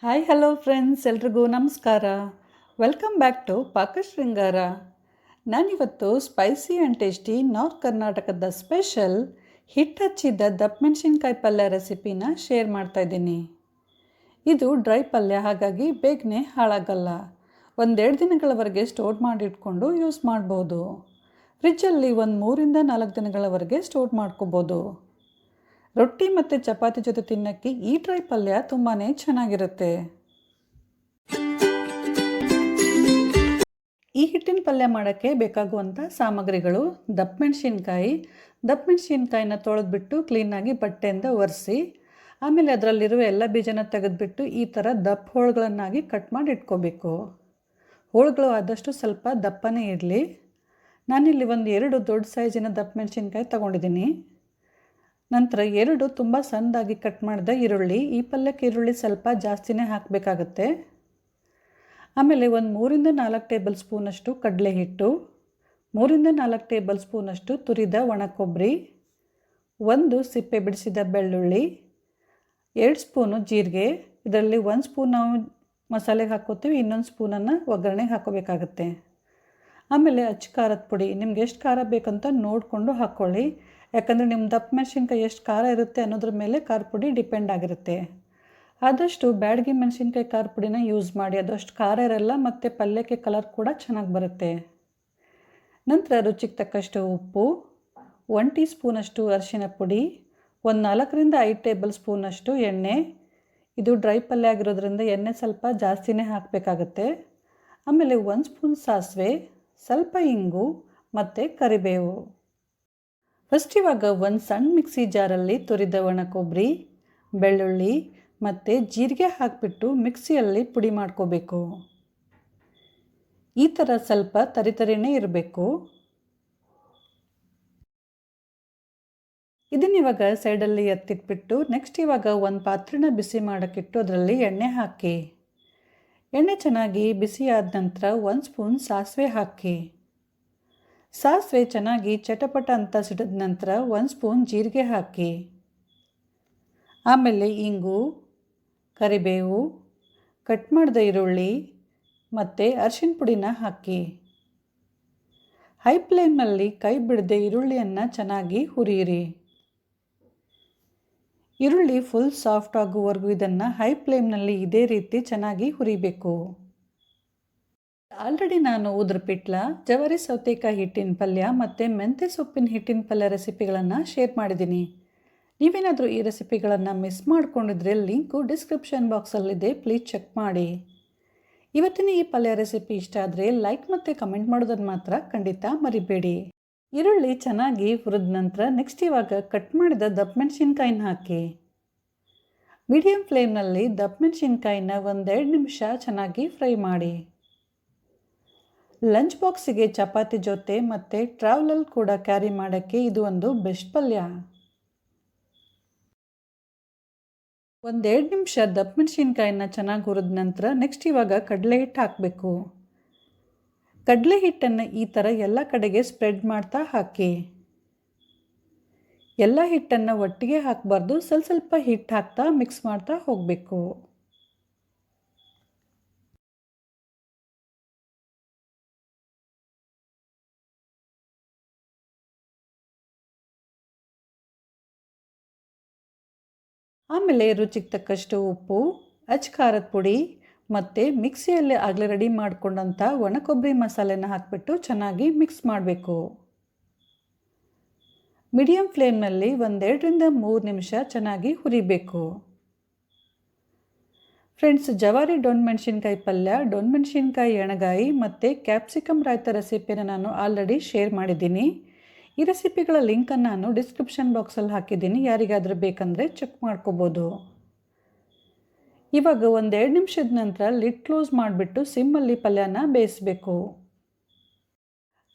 Hi hello friends, ಎಲ್ರಿಗೂ ನಮಸ್ಕಾರ. Welcome back to Paakashrungara. ನಾನಿವತ್ತು ಸ್ಪೈಸಿ ಆ್ಯಂಡ್ ಟೇಸ್ಟಿ ನಾರ್ತ್ ಕರ್ನಾಟಕದ ಸ್ಪೆಷಲ್ ಹಿಟ್ಟು ಹಚ್ಚಿದ ದಪ್ಪ ಮೆಣಸಿನ್ಕಾಯಿ ಪಲ್ಯ ರೆಸಿಪಿನ ಶೇರ್ ಮಾಡ್ತಾಯಿದ್ದೀನಿ. ಇದು ಡ್ರೈ ಪಲ್ಯ, ಹಾಗಾಗಿ ಬೇಗನೆ ಹಾಳಾಗಲ್ಲ. 1-2 ದಿನಗಳವರೆಗೆ ಸ್ಟೋರ್ ಮಾಡಿಟ್ಕೊಂಡು ಯೂಸ್ ಮಾಡ್ಬೋದು. ಫ್ರಿಜ್ಜಲ್ಲಿ 3-4 ದಿನಗಳವರೆಗೆ ಸ್ಟೋರ್ ಮಾಡ್ಕೋಬೋದು. ರೊಟ್ಟಿ ಮತ್ತು ಚಪಾತಿ ಜೊತೆ ತಿನ್ನೋಕ್ಕೆ ಈ ಡ್ರೈ ಪಲ್ಯ ತುಂಬಾ ಚೆನ್ನಾಗಿರುತ್ತೆ. ಈ ಹಿಟ್ಟಿನ ಪಲ್ಯ ಮಾಡೋಕ್ಕೆ ಬೇಕಾಗುವಂಥ ಸಾಮಗ್ರಿಗಳು: ದಪ್ಪ ಮೆಣಸಿನ್ಕಾಯಿನ ತೊಳೆದ್ಬಿಟ್ಟು ಕ್ಲೀನಾಗಿ ಬಟ್ಟೆಯಿಂದ ಒರೆಸಿ, ಆಮೇಲೆ ಅದರಲ್ಲಿರುವ ಎಲ್ಲ ಬೀಜನ ತೆಗೆದುಬಿಟ್ಟು ಈ ಥರ ದಪ್ಪ ಹೋಳುಗಳನ್ನಾಗಿ ಕಟ್ ಮಾಡಿ ಇಟ್ಕೋಬೇಕು. ಹೋಳುಗಳು ಆದಷ್ಟು ಸ್ವಲ್ಪ ದಪ್ಪನೇ ಇರಲಿ. ನಾನಿಲ್ಲಿ 2 ದೊಡ್ಡ ಸೈಜಿನ ದಪ್ಪ ಮೆಣಸಿನ್ಕಾಯಿ ತೊಗೊಂಡಿದ್ದೀನಿ. ನಂತರ 2 ತುಂಬ ಸಣ್ಣದಾಗಿ ಕಟ್ ಮಾಡಿದ ಈರುಳ್ಳಿ. ಈ ಪಲ್ಯಕ್ಕೆ ಈರುಳ್ಳಿ ಸ್ವಲ್ಪ ಜಾಸ್ತಿನೇ ಹಾಕಬೇಕಾಗತ್ತೆ. ಆಮೇಲೆ 3-4 ಟೇಬಲ್ ಸ್ಪೂನಷ್ಟು ಕಡಲೆ ಹಿಟ್ಟು, 3-4 ಟೇಬಲ್ ಸ್ಪೂನಷ್ಟು ತುರಿದ ಒಣ ಕೊಬ್ಬರಿ, 1 ಸಿಪ್ಪೆ ಬಿಡಿಸಿದ ಬೆಳ್ಳುಳ್ಳಿ, 2 ಸ್ಪೂನು ಜೀರಿಗೆ. ಇದರಲ್ಲಿ 1 ಸ್ಪೂನ್ ನಾವು ಮಸಾಲೆಗೆ ಹಾಕ್ಕೋತೀವಿ, ಇನ್ನೊಂದು ಸ್ಪೂನನ್ನು ಒಗ್ಗರಣೆಗೆ ಹಾಕೋಬೇಕಾಗತ್ತೆ. ಆಮೇಲೆ ಖಾರದ ಪುಡಿ, ನಿಮ್ಗೆ ಎಷ್ಟು ಖಾರ ಬೇಕಂತ ನೋಡಿಕೊಂಡು ಹಾಕ್ಕೊಳ್ಳಿ. ಯಾಕಂದರೆ ನಿಮ್ಮ ದಪ್ಪ ಮೆಣಸಿನ್ಕಾಯಿ ಎಷ್ಟು ಖಾರ ಇರುತ್ತೆ ಅನ್ನೋದ್ರ ಮೇಲೆ ಖಾರ ಪುಡಿ ಡಿಪೆಂಡ್ ಆಗಿರುತ್ತೆ. ಆದಷ್ಟು ಬ್ಯಾಡಗಿ ಮೆಣಸಿನ್ಕಾಯಿ ಖಾರ ಪುಡಿನ ಯೂಸ್ ಮಾಡಿ, ಅದಷ್ಟು ಖಾರ ಇರಲ್ಲ ಮತ್ತು ಪಲ್ಯಕ್ಕೆ ಕಲರ್ ಕೂಡ ಚೆನ್ನಾಗಿ ಬರುತ್ತೆ. ನಂತರ ರುಚಿಗೆ ತಕ್ಕಷ್ಟು ಉಪ್ಪು, 1 ಟೀ ಸ್ಪೂನಷ್ಟು ಅರಿಶಿನ ಪುಡಿ, 4-5 ಟೇಬಲ್ ಸ್ಪೂನಷ್ಟು ಎಣ್ಣೆ. ಇದು ಡ್ರೈ ಪಲ್ಯ ಆಗಿರೋದ್ರಿಂದ ಎಣ್ಣೆ ಸ್ವಲ್ಪ ಜಾಸ್ತಿನೇ ಹಾಕಬೇಕಾಗತ್ತೆ. ಆಮೇಲೆ 1 ಸ್ಪೂನ್ ಸಾಸಿವೆ, ಸ್ವಲ್ಪ ಇಂಗು ಮತ್ತು ಕರಿಬೇವು. ಫಸ್ಟ್ ಇವಾಗ ಒಂದು ಸಣ್ಣ ಮಿಕ್ಸಿ ಜಾರಲ್ಲಿ ತುರಿದ ಒಣ ಕೊಬ್ಬರಿ, ಬೆಳ್ಳುಳ್ಳಿ ಮತ್ತು ಜೀರಿಗೆ ಹಾಕಿಬಿಟ್ಟು ಮಿಕ್ಸಿಯಲ್ಲಿ ಪುಡಿ ಮಾಡ್ಕೋಬೇಕು. ಈ ಥರ ಸ್ವಲ್ಪ ತರಿತರಿನೇ ಇರಬೇಕು. ಇದನ್ನಿವಾಗ ಸೈಡಲ್ಲಿ ಎತ್ತಿಟ್ಬಿಟ್ಟು ನೆಕ್ಸ್ಟ್ ಇವಾಗ ಒಂದು ಪಾತ್ರೆನ ಬಿಸಿ ಮಾಡೋಕ್ಕಿಟ್ಟು ಅದರಲ್ಲಿ ಎಣ್ಣೆ ಹಾಕಿ. ಎಣ್ಣೆ ಚೆನ್ನಾಗಿ ಬಿಸಿ ಆದ ನಂತರ 1 ಸ್ಪೂನ್ ಸಾಸಿವೆ ಹಾಕಿ. ಸಾಸಿವೆ ಚೆನ್ನಾಗಿ ಚಟಪಟ ಅಂತ ಸಿಡಿದ ನಂತರ 1 ಸ್ಪೂನ್ ಜೀರಿಗೆ ಹಾಕಿ. ಆಮೇಲೆ ಇಂಗು, ಕರಿಬೇವು, ಕಟ್ ಮಾಡಿದ ಈರುಳ್ಳಿ ಮತ್ತು ಅರಿಶಿನ ಪುಡಿನ ಹಾಕಿ. ಹೈ ಫ್ಲೇಮ್ನಲ್ಲಿ ಕೈ ಬಿಡದೆ ಈರುಳ್ಳಿಯನ್ನು ಚೆನ್ನಾಗಿ ಹುರಿಯಿರಿ. ಈರುಳ್ಳಿ ಫುಲ್ ಸಾಫ್ಟ್ ಆಗುವವರೆಗೂ ಇದನ್ನು ಹೈ ಫ್ಲೇಮ್ನಲ್ಲಿ ಇದೇ ರೀತಿ ಚೆನ್ನಾಗಿ ಹುರಿಬೇಕು. ಆಲ್ರೆಡಿ ನಾನು ಉದ್ರ ಪಿಟ್ಲ, ಜವಾರಿ ಸೌತೆಕಾಯಿ ಹಿಟ್ಟಿನ ಪಲ್ಯ ಮತ್ತು ಮೆಂತ್ಯ ಸೊಪ್ಪಿನ ಹಿಟ್ಟಿನ ಪಲ್ಯ ರೆಸಿಪಿಗಳನ್ನು ಶೇರ್ ಮಾಡಿದ್ದೀನಿ. ನೀವೇನಾದರೂ ಈ ರೆಸಿಪಿಗಳನ್ನು ಮಿಸ್ ಮಾಡ್ಕೊಂಡಿದ್ರೆ ಲಿಂಕು ಡಿಸ್ಕ್ರಿಪ್ಷನ್ ಬಾಕ್ಸಲ್ಲಿದೆ, ಪ್ಲೀಸ್ ಚೆಕ್ ಮಾಡಿ. ಇವತ್ತಿನ ಈ ಪಲ್ಯ ರೆಸಿಪಿ ಇಷ್ಟ ಆದರೆ ಲೈಕ್ ಮತ್ತು ಕಮೆಂಟ್ ಮಾಡೋದನ್ನು ಮಾತ್ರ ಖಂಡಿತ ಮರಿಬೇಡಿ. ಈರುಳ್ಳಿ ಚೆನ್ನಾಗಿ ಹುರಿದ ನಂತರ ನೆಕ್ಸ್ಟ್ ಇವಾಗ ಕಟ್ ಮಾಡಿದ ದಪ್ಪ ಮೆಣಸಿನ್ಕಾಯಿನ ಹಾಕಿ. ಮೀಡಿಯಂ ಫ್ಲೇಮ್ನಲ್ಲಿ ದಪ್ಪ ಮೆಣಸಿನ್ಕಾಯಿನ 1-2 ನಿಮಿಷ ಚೆನ್ನಾಗಿ ಫ್ರೈ ಮಾಡಿ. ಲಂಚ್ ಬಾಕ್ಸಿಗೆ ಚಪಾತಿ ಜೊತೆ ಮತ್ತು ಟ್ರಾವೆಲಲ್ಲಿ ಕೂಡ ಕ್ಯಾರಿ ಮಾಡೋಕ್ಕೆ ಇದು ಒಂದು ಬೆಸ್ಟ್ ಪಲ್ಯ. 1-2 ನಿಮಿಷ ದಪ್ಪ ಮೆಣಸಿನ್ಕಾಯಿನ ಚೆನ್ನಾಗಿ ಹುರಿದ ನಂತರ ನೆಕ್ಸ್ಟ್ ಇವಾಗ ಕಡಲೆ ಹಿಟ್ಟು ಹಾಕಬೇಕು. ಕಡಲೆ ಹಿಟ್ಟನ್ನು ಈ ಥರ ಎಲ್ಲ ಕಡೆಗೆ ಸ್ಪ್ರೆಡ್ ಮಾಡ್ತಾ ಹಾಕಿ. ಎಲ್ಲ ಹಿಟ್ಟನ್ನು ಒಟ್ಟಿಗೆ ಹಾಕಬಾರ್ದು, ಸ್ವಲ್ಪ ಹಿಟ್ಟು ಹಾಕ್ತಾ ಮಿಕ್ಸ್ ಮಾಡ್ತಾ ಹೋಗಬೇಕು. ಆಮೇಲೆ ರುಚಿಗೆ ತಕ್ಕಷ್ಟು ಉಪ್ಪು, ಖಾರದ ಪುಡಿ ಮತ್ತು ಮಿಕ್ಸಿಯಲ್ಲಿ ಆಗಲೇ ರೆಡಿ ಮಾಡಿಕೊಂಡಂಥ ಒಣ ಕೊಬ್ಬರಿ ಮಸಾಲೆನ ಹಾಕಿಬಿಟ್ಟು ಚೆನ್ನಾಗಿ ಮಿಕ್ಸ್ ಮಾಡಬೇಕು. ಮೀಡಿಯಂ ಫ್ಲೇಮ್ನಲ್ಲಿ 1-2-3 ನಿಮಿಷ ಚೆನ್ನಾಗಿ ಹುರಿಬೇಕು. ಫ್ರೆಂಡ್ಸ್, ಜವಾರಿ ಡೊಣ್ ಮೆಣಸಿನ್ಕಾಯಿ ಪಲ್ಯ, ಡೊಣ್ ಮೆಣಸಿನ್ಕಾಯಿ ಎಣಗಾಯಿ ಮತ್ತು ಕ್ಯಾಪ್ಸಿಕಮ್ ರಾಯ್ತ ರೆಸಿಪಿನ ನಾನು ಆಲ್ರೆಡಿ ಶೇರ್ ಮಾಡಿದ್ದೀನಿ. ಈ ರೆಸಿಪಿಗಳ ಲಿಂಕನ್ನು ನಾನು ಡಿಸ್ಕ್ರಿಪ್ಷನ್ ಬಾಕ್ಸಲ್ಲಿ ಹಾಕಿದ್ದೀನಿ, ಯಾರಿಗಾದರೂ ಬೇಕಂದರೆ ಚೆಕ್ ಮಾಡ್ಕೋಬೋದು. ಇವಾಗ 1-2 ನಿಮಿಷದ ನಂತರ ಲಿಡ್ ಕ್ಲೋಸ್ ಮಾಡಿಬಿಟ್ಟು ಸಿಮ್ಮಲ್ಲಿ ಪಲ್ಯನ ಬೇಯಿಸಬೇಕು.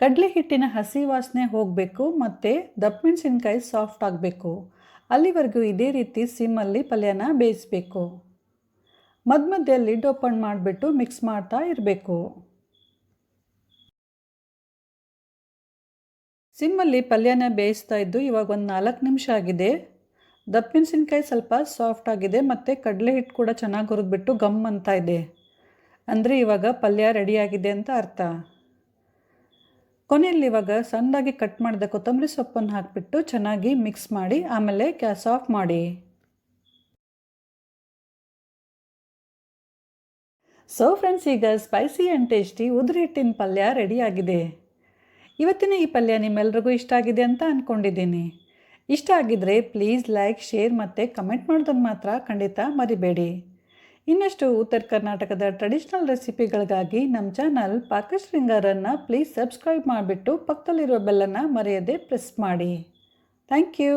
ಕಡಲೆ ಹಿಟ್ಟಿನ ಹಸಿ ವಾಸನೆ ಹೋಗಬೇಕು ಮತ್ತು ದಪ್ಪ ಮೆಣಸಿನ್ಕಾಯಿ ಸಾಫ್ಟ್ ಆಗಬೇಕು. ಅಲ್ಲಿವರೆಗೂ ಇದೇ ರೀತಿ ಸಿಮ್ಮಲ್ಲಿ ಪಲ್ಯನ ಬೇಯಿಸಬೇಕು. ಮಧ್ಯೆ ಲಿಡ್ ಓಪನ್ ಮಾಡಿಬಿಟ್ಟು ಮಿಕ್ಸ್ ಮಾಡ್ತಾ ಇರಬೇಕು. ಸಿಮ್ಮಲ್ಲಿ ಪಲ್ಯನ ಬೇಯಿಸ್ತಾ ಇದ್ದು ಇವಾಗ 4 ನಿಮಿಷ ಆಗಿದೆ. ದಪ್ಪ ಮೆಣಸಿನ್ಕಾಯಿ ಸ್ವಲ್ಪ ಸಾಫ್ಟ್ ಆಗಿದೆ ಮತ್ತು ಕಡಲೆ ಹಿಟ್ಟು ಕೂಡ ಚೆನ್ನಾಗಿ ಹುರಿದ್ಬಿಟ್ಟು ಗಮ್ ಅಂತ ಇದೆ. ಅಂದರೆ ಇವಾಗ ಪಲ್ಯ ರೆಡಿಯಾಗಿದೆ ಅಂತ ಅರ್ಥ. ಕೊನೆಯಲ್ಲಿ ಇವಾಗ ಸಣ್ಣದಾಗಿ ಕಟ್ ಮಾಡಿದ ಕೊತ್ತಂಬರಿ ಸೊಪ್ಪನ್ನು ಹಾಕಿಬಿಟ್ಟು ಚೆನ್ನಾಗಿ ಮಿಕ್ಸ್ ಮಾಡಿ ಆಮೇಲೆ ಗ್ಯಾಸ್ ಆಫ್ ಮಾಡಿ. ಸೊ ಫ್ರೆಂಡ್ಸ್, ಈಗ ಸ್ಪೈಸಿ ಆ್ಯಂಡ್ ಟೇಸ್ಟಿ ಉದುರು ಹಿಟ್ಟಿನ ಪಲ್ಯ ರೆಡಿಯಾಗಿದೆ. ಇವತ್ತಿನ ಈ ಪಲ್ಯ ನಿಮ್ಮೆಲ್ರಿಗೂ ಇಷ್ಟ ಆಗಿದೆ ಅಂತ ಅಂದ್ಕೊಂಡಿದ್ದೀನಿ. ಇಷ್ಟ ಆಗಿದ್ದರೆ ಪ್ಲೀಸ್ ಲೈಕ್, ಶೇರ್ ಮತ್ತು ಕಮೆಂಟ್ ಮಾಡೋದನ್ನು ಮಾತ್ರ ಖಂಡಿತ ಮರಿಬೇಡಿ. ಇನ್ನಷ್ಟು ಉತ್ತರ ಕರ್ನಾಟಕದ ಟ್ರೆಡಿಷ್ನಲ್ ರೆಸಿಪಿಗಳಿಗಾಗಿ ನಮ್ಮ ಚಾನಲ್ ಪಾಕಶೃಂಗಾರನ್ನು ಪ್ಲೀಸ್ ಸಬ್ಸ್ಕ್ರೈಬ್ ಮಾಡಿಬಿಟ್ಟು ಪಕ್ಕದಲ್ಲಿರೋ ಬೆಲ್ಲನ್ನು ಮರೆಯದೆ ಪ್ರೆಸ್ ಮಾಡಿ. Thank you.